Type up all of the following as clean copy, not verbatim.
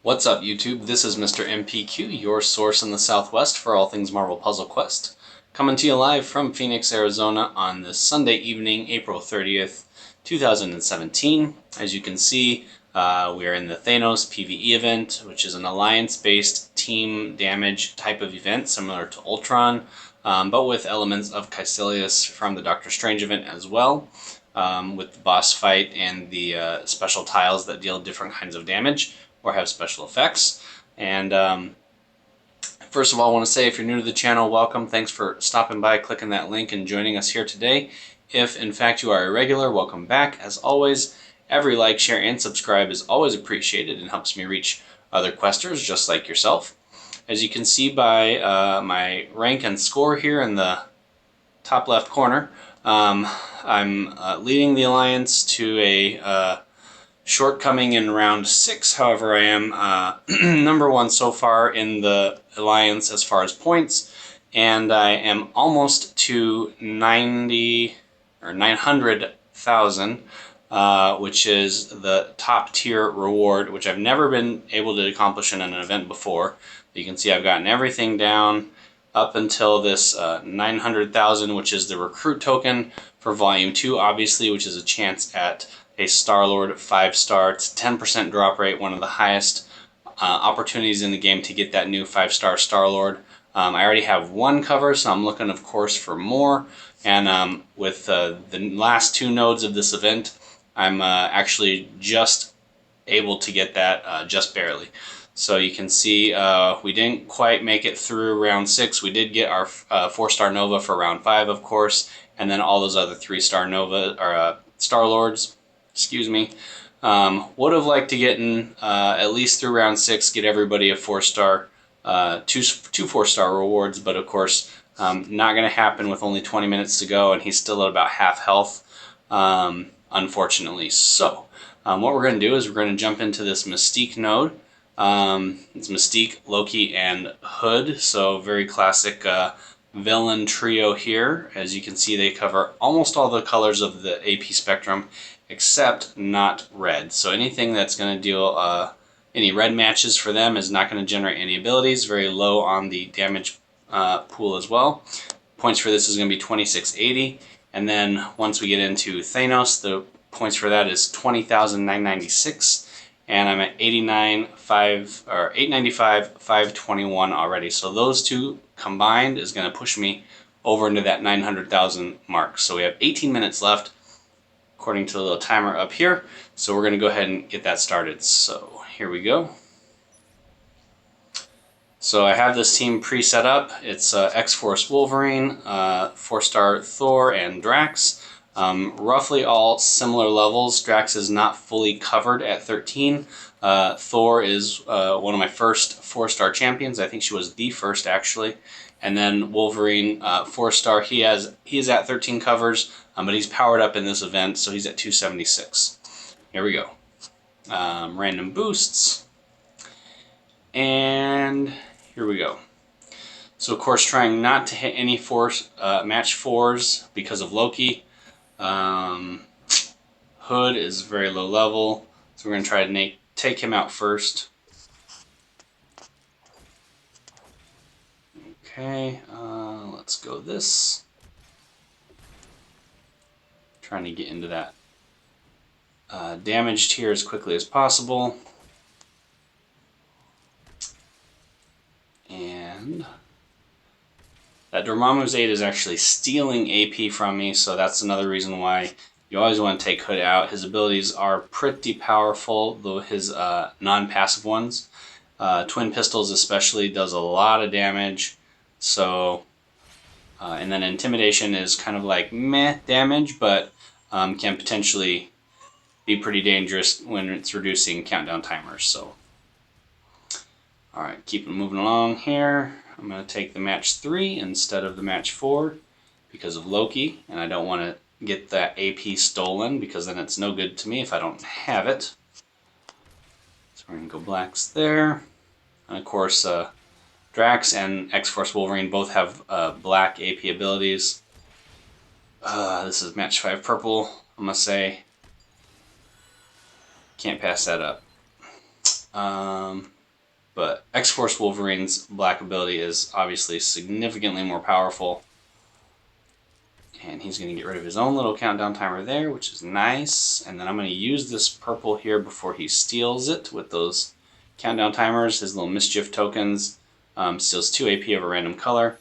What's up, YouTube? This is Mr. MPQ, your source in the Southwest for all things Marvel Puzzle Quest. Coming to you live from Phoenix, Arizona on this Sunday evening, April 30th, 2017. As you can see, we are in the Thanos PvE event, which is an alliance-based team damage type of event, similar to Ultron, but with elements of Caecilius from the Doctor Strange event as well, with the boss fight and the special tiles that deal different kinds of damage or have special effects. And first of all, I want to say if you're new to the channel, welcome. Thanks for stopping by, clicking that link, and joining us here today. If in fact you are a regular, welcome back. As always, every like, share, and subscribe is always appreciated and helps me reach other questers just like yourself. As you can see by my rank and score here in the top left corner, I'm leading the Alliance to a shortcoming in round 6. However, I am number 1 so far in the Alliance as far as points, and I am almost to 90 or 900,000, which is the top tier reward, which I've never been able to accomplish in an event before. You can see I've gotten everything down up until this 900,000, which is the recruit token for Volume 2, obviously, which is a chance at a Star-Lord 5-star. It's 10% drop rate, one of the highest opportunities in the game to get that new 5-star Star-Lord. I already have 1 cover, so I'm looking, of course, for more. And with the last 2 nodes of this event, I'm actually just able to get that just barely. So you can see we didn't quite make it through round 6. We did get our 4-star Nova for round 5, of course, and then all those other 3-star Nova or Star-Lords. Excuse me. Would have liked to get in at least through round 6, get everybody a 4-star, two 4-star rewards, but of course not going to happen with only 20 minutes to go, and he's still at about half health, unfortunately. So what we're going to do is we're going to jump into this Mystique node. It's Mystique, Loki, and Hood, so very classic villain trio here. As you can see, they cover almost all the colors of the AP spectrum, except not red. So anything that's going to deal any red matches for them is not going to generate any abilities. Very low on the damage pool as well. Points for this is going to be 2680, and then once we get into Thanos, the points for that is 20,996. And I'm at 895, 521 already. So those two combined is going to push me over into that 900,000 mark. So we have 18 minutes left, according to the little timer up here. So we're going to go ahead and get that started. So here we go. So I have this team pre-set up. It's X-Force Wolverine, 4-star Thor, and Drax. Roughly all similar levels. Drax is not fully covered at 13. Thor is one of my first 4-star champions. I think she was the first, actually. And then Wolverine, 4-star, he is at 13 covers, but he's powered up in this event, so he's at 276. Here we go. Random boosts. And here we go. So, of course, trying not to hit any match 4s because of Loki. Hood is very low level, so we're going to try to take him out first. Okay, let's go this. Trying to get into that damage tier as quickly as possible. And that Dormammu's aid is actually stealing AP from me, so that's another reason why you always want to take Hood out. His abilities are pretty powerful, though his non-passive ones. Twin Pistols especially does a lot of damage. So, and then Intimidation is kind of like meh damage, but can potentially be pretty dangerous when it's reducing countdown timers. So, alright, keep moving along here. I'm going to take the match 3 instead of the match 4 because of Loki, and I don't want to get that AP stolen because then it's no good to me if I don't have it. So we're going to go blacks there. And of course, Drax and X-Force Wolverine both have black AP abilities. This is match 5 purple, I'm going to say. Can't pass that up. But X-Force Wolverine's black ability is obviously significantly more powerful. And he's going to get rid of his own little countdown timer there, which is nice. And then I'm going to use this purple here before he steals it with those countdown timers. His little mischief tokens steals 2 AP of a random color.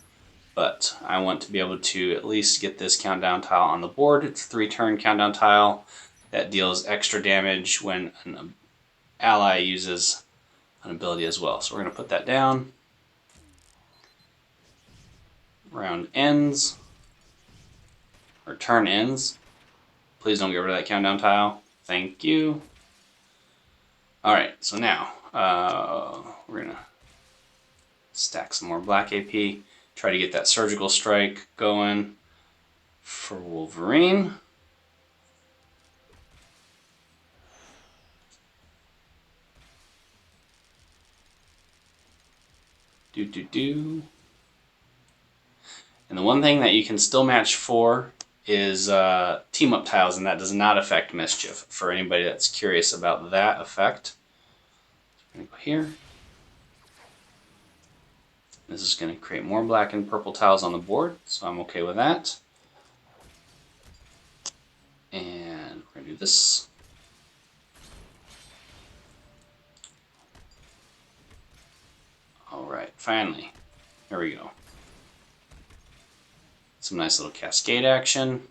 But I want to be able to at least get this countdown tile on the board. It's a 3-turn countdown tile that deals extra damage when an ally uses an ability as well. So we're going to put that down. Round ends. Or turn ends. Please don't get rid of that countdown tile. Thank you. Alright, so now we're going to stack some more black AP. Try to get that surgical strike going for Wolverine. And the one thing that you can still match for is team up tiles, and that does not affect mischief. For anybody that's curious about that effect, I'm going to go here. This is going to create more black and purple tiles on the board, so I'm okay with that. And we're going to do this. Alright, finally. There we go. Some nice little cascade action.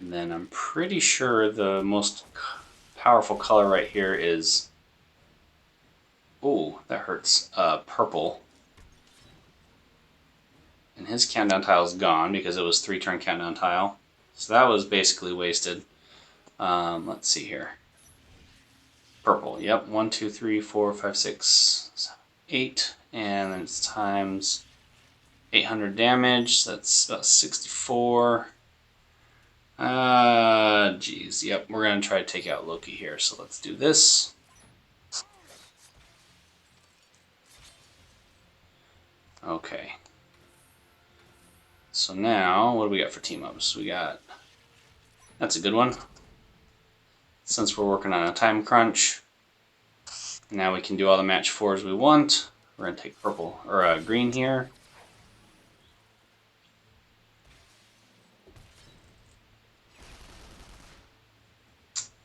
And then I'm pretty sure the most powerful color right here is... Ooh, that hurts. Purple. And his countdown tile is gone because it was 3-turn countdown tile. So that was basically wasted. Let's see here. Purple, yep. 1, 2, 3, 4, 5, 6, 7, 8. And then it's times 800 damage. So that's about 64. Geez. Yep, we're going to try to take out Loki here. So let's do this. Okay. So now, what do we got for team-ups? We got... That's a good one. Since we're working on a time crunch, now we can do all the match 4s we want. We're going to take purple, or green here.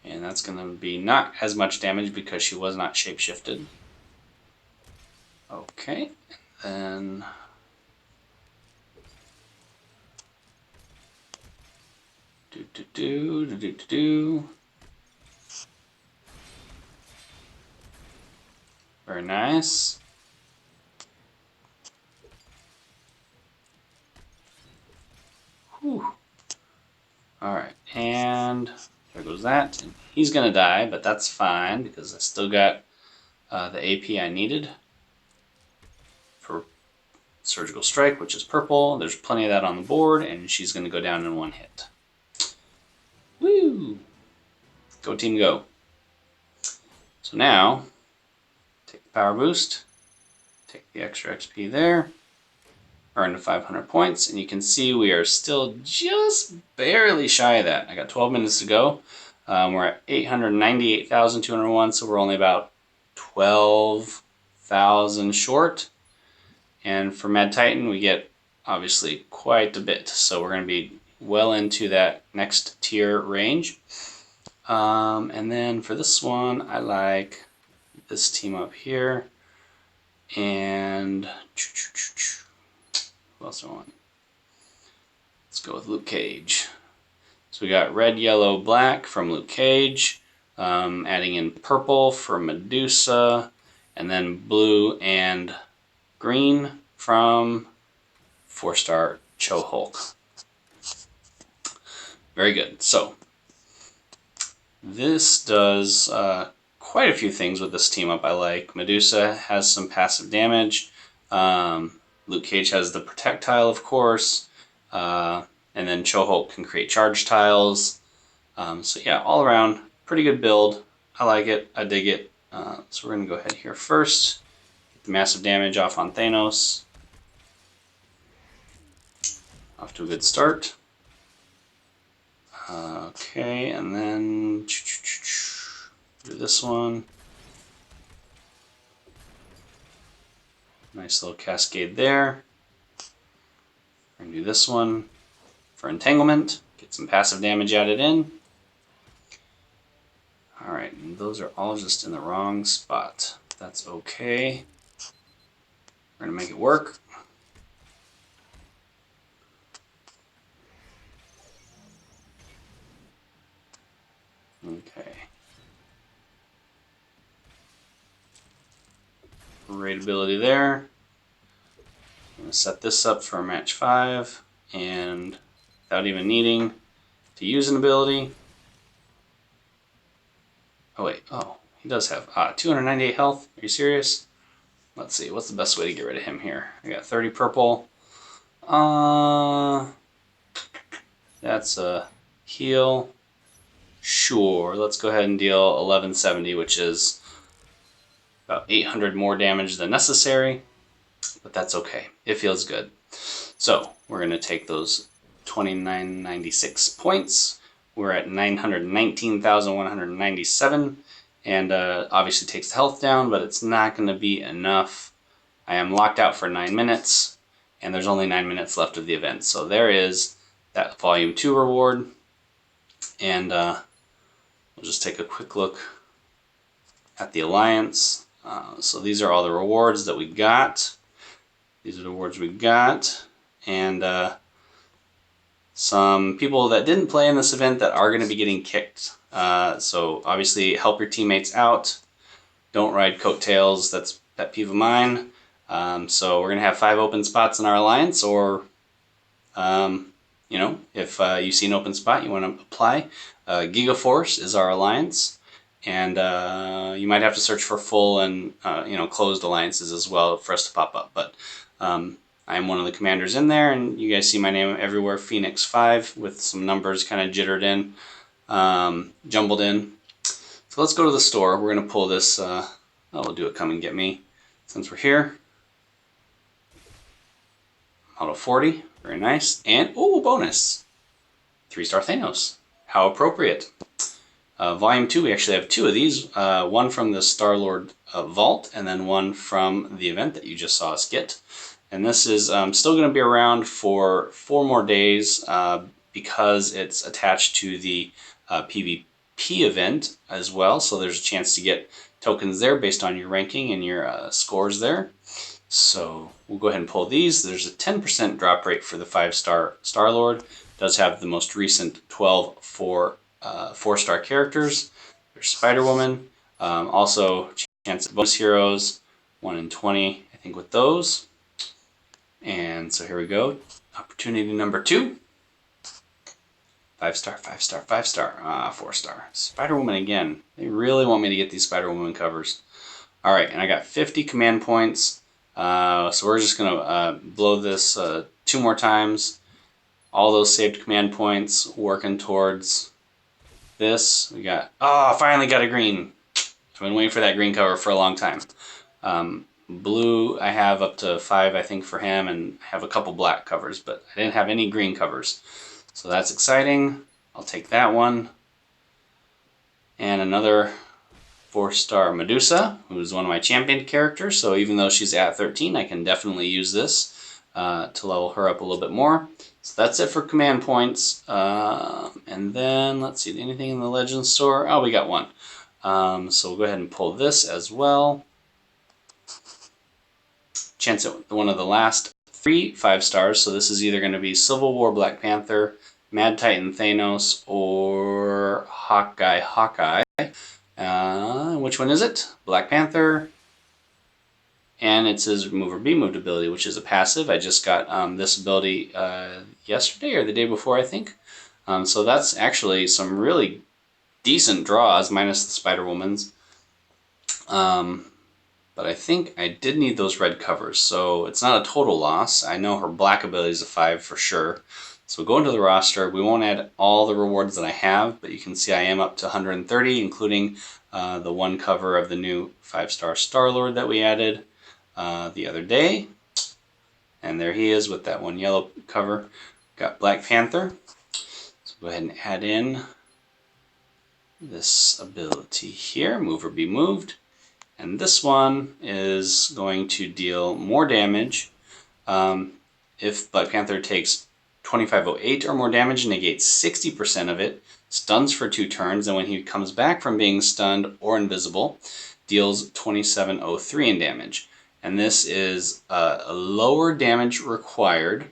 And that's going to be not as much damage because she was not shapeshifted. Okay, and then... Very nice. Whew. Alright, and there goes that. And he's going to die, but that's fine because I still got the AP I needed for Surgical Strike, which is purple. There's plenty of that on the board, and she's going to go down in 1 hit. Woo! Go team go. So now, take the power boost, take the extra XP there, earn the 500 points, and you can see we are still just barely shy of that. I got 12 minutes to go. We're at 898,201, so we're only about 12,000 short. And for Mad Titan, we get obviously quite a bit, so we're going to be well into that next tier range. And then for this one, I like this team up here. And who else do I want? Let's go with Luke Cage. So we got red, yellow, black from Luke Cage, adding in purple for Medusa, and then blue and green from 4-star Cho Hulk. Very good. So this does quite a few things with this team up I like. Medusa has some passive damage. Luke Cage has the protect tile, of course. And then Cho Hulk can create charge tiles. So yeah, all around, pretty good build. I like it. I dig it. So we're going to go ahead here first. Get the massive damage off on Thanos. Off to a good start. Okay, and then Do this one. Nice little cascade there. We're going to do this one for entanglement. Get some passive damage added in. Alright, and those are all just in the wrong spot. That's okay. We're going to make it work. Okay. Great ability there. I'm going to set this up for match 5, and without even needing to use an ability. Oh wait, oh, he does have 298 health. Are you serious? Let's see, what's the best way to get rid of him here? I got 30 purple. That's a heal. Sure, let's go ahead and deal 1170, which is about 800 more damage than necessary, but that's okay. It feels good. So we're going to take those 2996 points. We're at 919,197, and obviously takes the health down, but it's not going to be enough. I am locked out for 9 minutes, and there's only 9 minutes left of the event. So there is that Volume 2 reward, and we'll just take a quick look at the Alliance. So these are all the rewards that we got. These are the rewards we got, and some people that didn't play in this event that are going to be getting kicked. So obviously help your teammates out. Don't ride coattails. That's a pet peeve of mine. So we're going to have 5 open spots in our Alliance, or you know, if you see an open spot you want to apply. Gigaforce is our Alliance, and you might have to search for full and you know, closed alliances as well for us to pop up. But I'm one of the commanders in there, and you guys see my name everywhere, Phoenix 5, with some numbers kind of jittered in, jumbled in. So let's go to the store. We're going to pull this, we'll do it Come and Get Me since we're here. Model 40, very nice. And, oh, bonus! 3-star Thanos. How appropriate. Volume 2, we actually have 2 of these. One from the Star-Lord Vault, and then one from the event that you just saw us get. And this is still going to be around for 4 more days because it's attached to the PvP event as well. So there's a chance to get tokens there based on your ranking and your scores there. So we'll go ahead and pull these. There's a 10% drop rate for the 5-star Star-Lord. Does have the most recent 12 4-star characters. There's Spider-Woman. Also chance at bonus heroes, 1 in 20, I think, with those. And so here we go. Opportunity number 2. 5-star, 5-star, 5-star. 4-star. Spider-Woman again. They really want me to get these Spider-Woman covers. Alright, and I got 50 command points. So we're just going to blow this 2 more times. All those saved command points working towards this. We got, finally got a green. I've been waiting for that green cover for a long time. Blue, I have up to 5, I think, for him, and I have a couple black covers, but I didn't have any green covers. So that's exciting. I'll take that one. And another 4-star Medusa, who's one of my champion characters, so even though she's at 13, I can definitely use this to level her up a little bit more. So that's it for command points. And then, let's see, anything in the Legends store? Oh, we got one. So we'll go ahead and pull this as well. Chance at one of the last 3 5-stars, so this is either going to be Civil War Black Panther, Mad Titan Thanos, or Hawkeye. Which one is it? Black Panther. And it's his Move or Be Moved ability, which is a passive. I just got this ability yesterday or the day before, I think. So that's actually some really decent draws, minus the Spider-Woman's. But I think I did need those red covers, so it's not a total loss. I know her black ability is a 5 for sure. So go into the roster. We won't add all the rewards that I have, but you can see I am up to 130, including the 1 cover of the new 5-star Star-Lord that we added the other day. And there he is with that 1 yellow cover. Got Black Panther. So go ahead and add in this ability here, move or be moved. And this one is going to deal more damage. If Black Panther takes 2508 or more damage, negates 60% of it, stuns for 2 turns, and when he comes back from being stunned or invisible, deals 2703 in damage. And this is a lower damage required,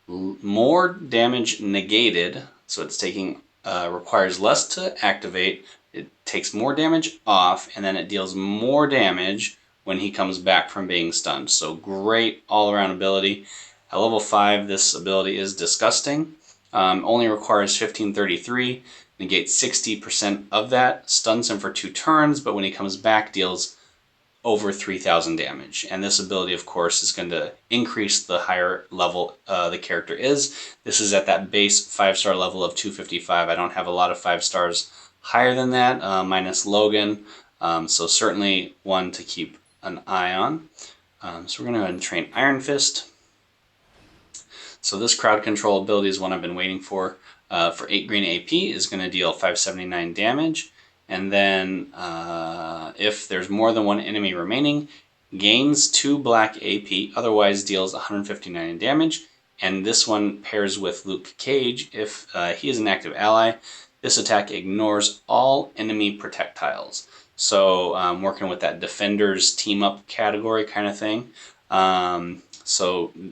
more damage negated, so it's taking requires less to activate, it takes more damage off, and then it deals more damage when he comes back from being stunned. So great all-around ability. At level 5, this ability is disgusting. Only requires 1533, negates 60% of that, stuns him for 2 turns, but when he comes back deals over 3000 damage. And this ability, of course, is going to increase the higher level the character is. This is at that base 5-star level of 255. I don't have a lot of 5 stars higher than that, minus Logan. So certainly one to keep an eye on. So we're going to go ahead and train Iron Fist. So this crowd control ability is one I've been waiting for 8 green AP, is going to deal 579 damage. And then if there's more than one enemy remaining, gains 2 black AP, otherwise deals 159 in damage. And this one pairs with Luke Cage. If he is an active ally, this attack ignores all enemy projectiles. So working with that Defenders team up category kind of thing. And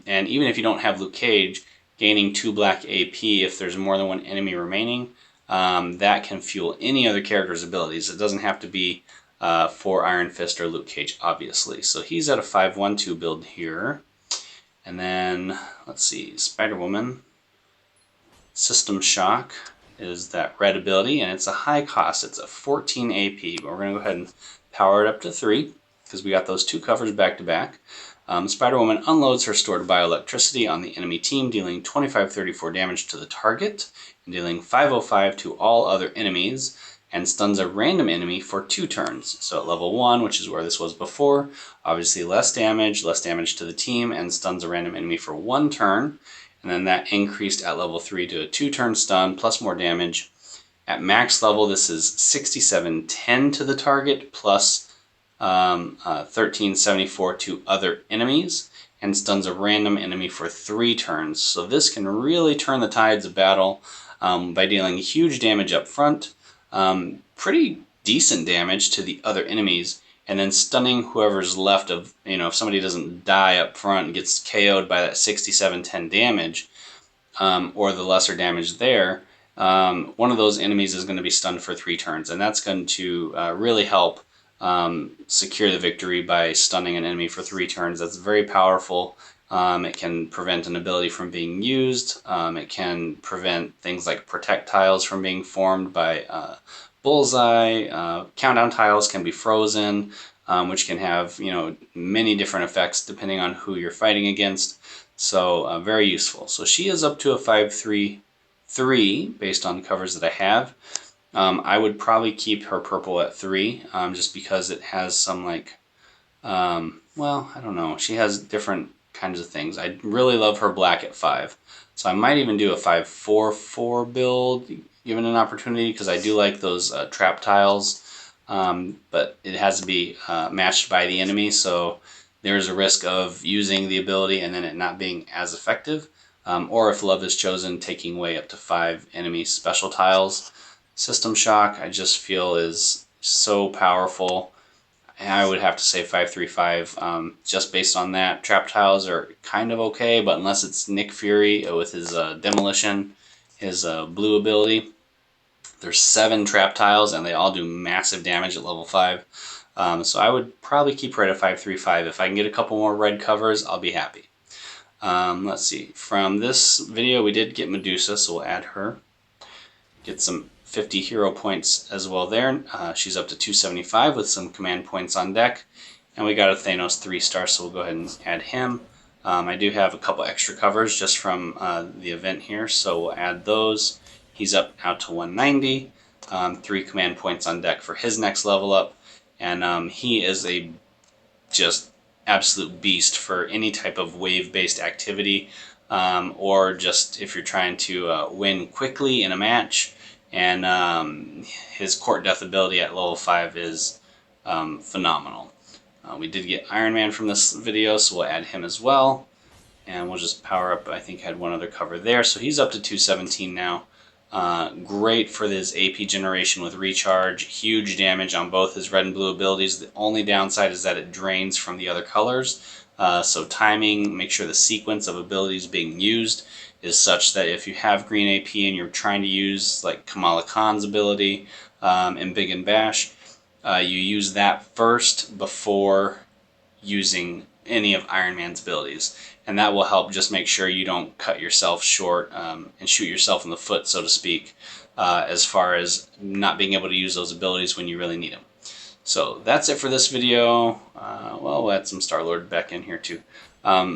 even if you don't have Luke Cage, gaining 2 black AP if there's more than one enemy remaining, that can fuel any other character's abilities. It doesn't have to be for Iron Fist or Luke Cage, obviously. So he's at a 5-1-2 build here. And then, let's see, Spider-Woman. System Shock is that red ability, and it's a high cost. It's a 14 AP, but we're going to go ahead and power it up to 3, because we got those 2 covers back to back. Spider-Woman unloads her stored bioelectricity on the enemy team, dealing 2534 damage to the target, and dealing 505 to all other enemies, and stuns a random enemy for 2 turns. So at level 1, which is where this was before, obviously less damage to the team, and stuns a random enemy for 1 turn. And then that increased at level 3 to a 2-turn stun, plus more damage. At max level, this is 6710 to the target, plus 1374 to other enemies, and stuns a random enemy for 3 turns. So this can really turn the tides of battle by dealing huge damage up front, pretty decent damage to the other enemies, and then stunning whoever's left of, if somebody doesn't die up front and gets KO'd by that 6710 damage, or the lesser damage there, one of those enemies is going to be stunned for 3 turns, and that's going to really help secure the victory by stunning an enemy for 3 turns. That's very powerful. It can prevent an ability from being used. It can prevent things like projectiles from being formed by bullseye. Countdown tiles can be frozen, which can have many different effects depending on who you're fighting against. So very useful. So she is up to a 5-3-3 based on covers that I have. I would probably keep her purple at 3, just because it has some well, I don't know. She has different kinds of things. I really love her black at 5. So I might even do a 5-4-4 build, given an opportunity, because I do like those trap tiles. But it has to be matched by the enemy, so there's a risk of using the ability and then it not being as effective. Or if love is chosen, taking away up to 5 enemy special tiles. System Shock, I just feel, is so powerful. I would have to say 5-3-5, just based on that. Trap tiles are kind of okay, but unless it's Nick Fury with his Demolition, his blue ability, there's 7 trap tiles and they all do massive damage at level 5. So I would probably keep her at a 5-3-5. If I can get a couple more red covers, I'll be happy. Let's see. From this video, we did get Medusa, so we'll add her. Get some 50 hero points as well there. She's up to 275 with some command points on deck. And we got a Thanos 3-star, so we'll go ahead and add him. I do have a couple extra covers just from the event here, so we'll add those. He's up out to 190. 3 command points on deck for his next level up. And he is a just absolute beast for any type of wave-based activity, or just if you're trying to win quickly in a match. and his court death ability at level 5 is phenomenal. We did get Iron Man from this video, so we'll add him as well. And we'll just power up, I think I had one other cover there. So he's up to 217 now. Great for his AP generation with recharge. Huge damage on both his red and blue abilities. The only downside is that it drains from the other colors. So timing, make sure the sequence of abilities being used is such that if you have green AP and you're trying to use like Kamala Khan's ability in Big and Bash, you use that first before using any of Iron Man's abilities, and that will help just make sure you don't cut yourself short and shoot yourself in the foot, so to speak, as far as not being able to use those abilities when you really need them. So that's it for this video. Well, we'll add some Star-Lord back in here too,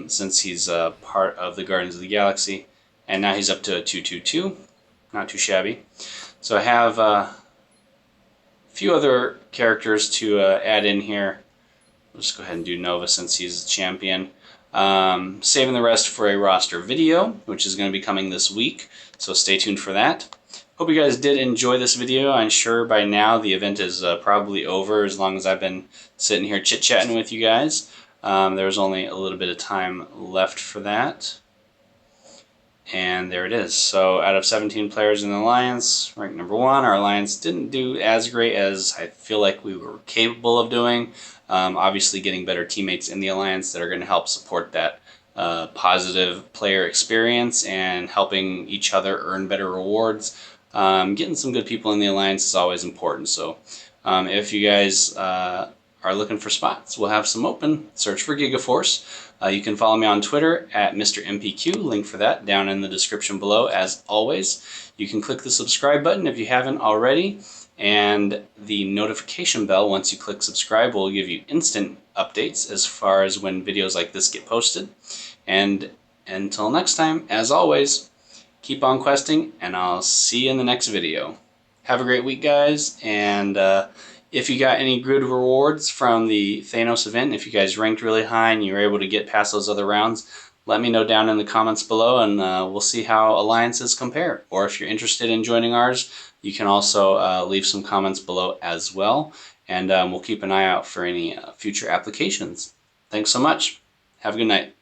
since he's part of the Guardians of the Galaxy, and now he's up to a 222. Not too shabby. So I have a few other characters to add in here. We'll just go ahead and do Nova since he's a champion. Saving the rest for a roster video, which is going to be coming this week, so stay tuned for that. Hope you guys did enjoy this video. I'm sure by now the event is probably over, as long as I've been sitting here chit-chatting with you guys. There's only a little bit of time left for that. And there it is. So out of 17 players in the Alliance, ranked number 1, our Alliance didn't do as great as I feel like we were capable of doing. Obviously getting better teammates in the Alliance that are going to help support that positive player experience and helping each other earn better rewards. Getting some good people in the Alliance is always important. So if you guys are looking for spots, we'll have some open. Search for Gigaforce. You can follow me on Twitter at Mr. MPQ. Link for that down in the description below, as always. You can click the subscribe button if you haven't already, and the notification bell once you click subscribe will give you instant updates as far as when videos like this get posted. And until next time, as always, keep on questing, and I'll see you in the next video. Have a great week, guys, and if you got any good rewards from the Thanos event, if you guys ranked really high and you were able to get past those other rounds, let me know down in the comments below, and we'll see how alliances compare. Or if you're interested in joining ours, you can also leave some comments below as well, and we'll keep an eye out for any future applications. Thanks so much. Have a good night.